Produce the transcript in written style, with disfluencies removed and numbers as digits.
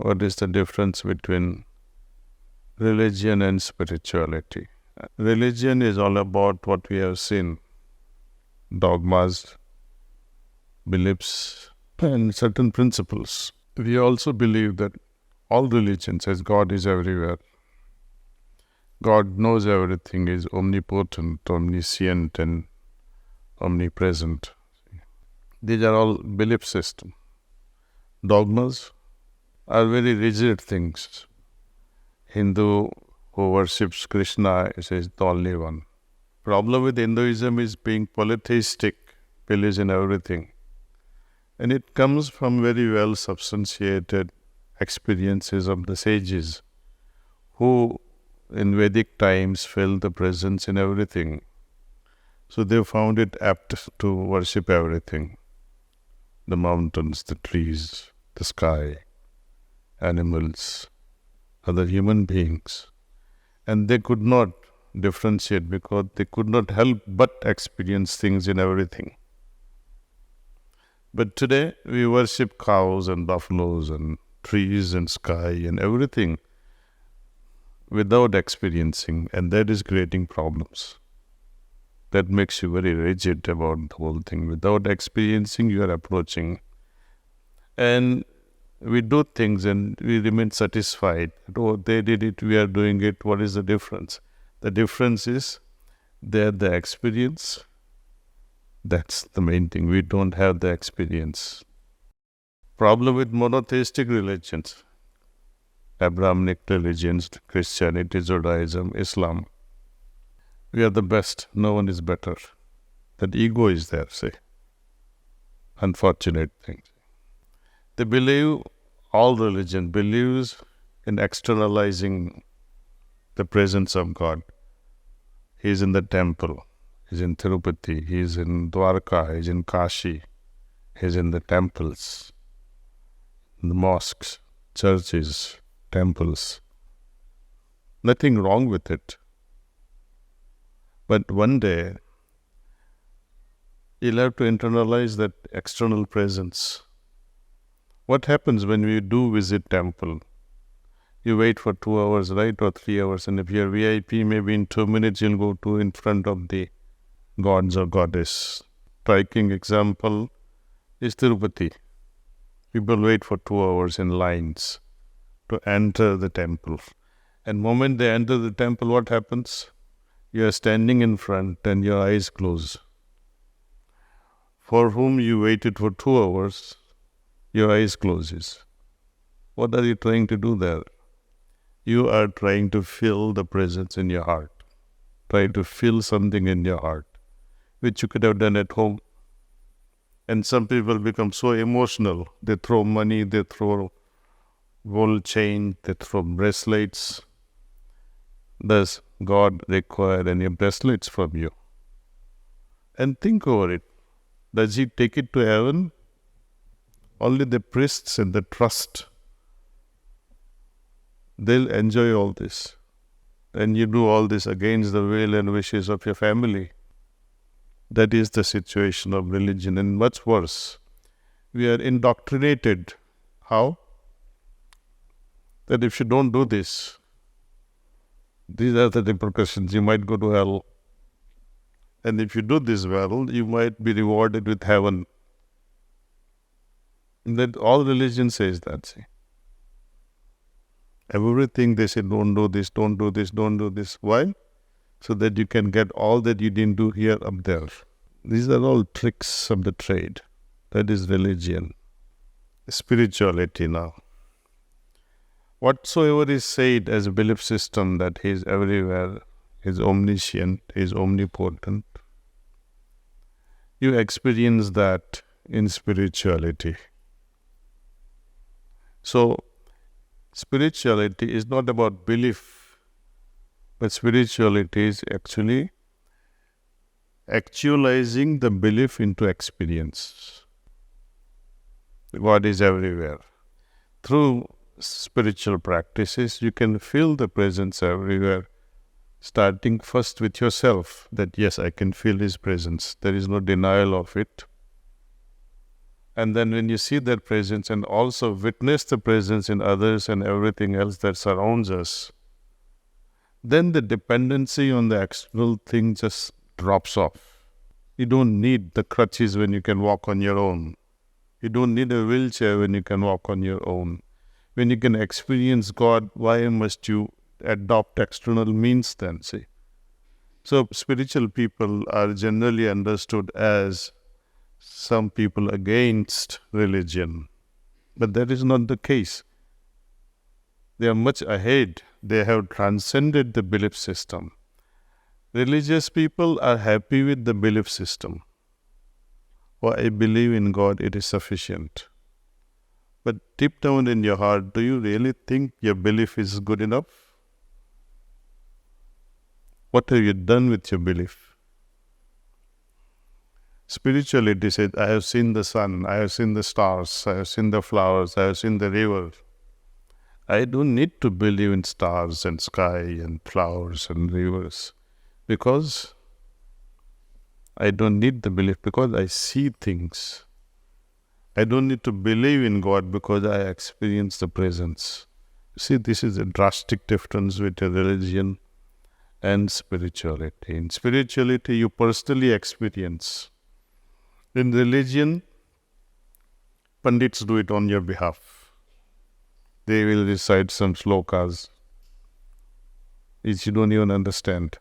what is the difference between religion and spirituality. Religion is all about what we have seen, dogmas, beliefs, and certain principles. We also believe that all religions, as God is everywhere, God knows everything, is omnipotent, omniscient, and omnipresent. These are all belief systems. Dogmas are very rigid things. Hindu who worships Krishna is the only one. Problem with Hinduism is being polytheistic, believes in everything. And it comes from very well substantiated experiences of the sages who in Vedic times felt the presence in everything. So they found it apt to worship everything. The mountains, the trees, the sky, animals, other human beings. And they could not differentiate because they could not help but experience things in everything. But today we worship cows and buffaloes and trees and sky and everything without experiencing, and that is creating problems. That makes you very rigid about the whole thing. Without experiencing, you are approaching. And we do things and we remain satisfied. Oh, they did it, we are doing it. What is the difference? The difference is they had the experience. That's the main thing. We don't have the experience. Problem with monotheistic religions, Abrahamic religions, Christianity, Judaism, Islam. We are the best. No one is better. That ego is there, say. Unfortunate thing. They believe, all religion believes in externalizing the presence of God. He is in the temple. He is in Tirupati. He is in Dwarka. He is in Kashi. He is in the temples, in the mosques, churches, temples. Nothing wrong with it. But one day, you'll have to internalize that external presence. What happens when we do visit temple? You wait for 2 hours, right, or 3 hours, and if you're VIP, maybe in 2 minutes you'll go to in front of the gods or goddess. Striking example is Tirupati. People wait for 2 hours in lines to enter the temple. And the moment they enter the temple, what happens? You are standing in front and your eyes close. For whom you waited for 2 hours, your eyes closes. What are you trying to do there? You are trying to feel the presence in your heart. Try to feel something in your heart, which you could have done at home. And some people become so emotional. They throw money, they throw gold chain, they throw bracelets. Does God require any bracelets from you? And think over it. Does He take it to heaven? Only the priests and the trust, they'll enjoy all this. And you do all this against the will and wishes of your family. That is the situation of religion, and much worse. We are indoctrinated. How? That if you don't do this, these are the repercussions. You might go to hell. And if you do this well, you might be rewarded with heaven. That all religion says that. See. Everything they say, don't do this, don't do this, don't do this. Why? So that you can get all that you didn't do here up there. These are all tricks of the trade. That is religion. Spirituality now. Whatsoever is said as a belief system that He is everywhere, He is omniscient, He is omnipotent, you experience that in spirituality. So, spirituality is not about belief, but spirituality is actually actualizing the belief into experience. God is everywhere. Through spiritual practices, you can feel the presence everywhere, starting first with yourself, that yes, I can feel His presence. There is no denial of it. And then when you see that presence and also witness the presence in others and everything else that surrounds us, then the dependency on the external thing just drops off. You don't need the crutches when you can walk on your own. You don't need a wheelchair when you can walk on your own. When you can experience God, why must you adopt external means then, see? So spiritual people are generally understood as some people against religion. But that is not the case. They are much ahead. They have transcended the belief system. Religious people are happy with the belief system. Oh, I believe in God, it is sufficient. But deep down in your heart, do you really think your belief is good enough? What have you done with your belief? Spirituality said, I have seen the sun, I have seen the stars, I have seen the flowers, I have seen the river. I don't need to believe in stars and sky and flowers and rivers because I don't need the belief because I see things. I don't need to believe in God because I experience the presence. See, this is a drastic difference with a religion and spirituality. In spirituality, you personally experience. In religion, Pandits do it on your behalf. They will recite some slokas which you don't even understand.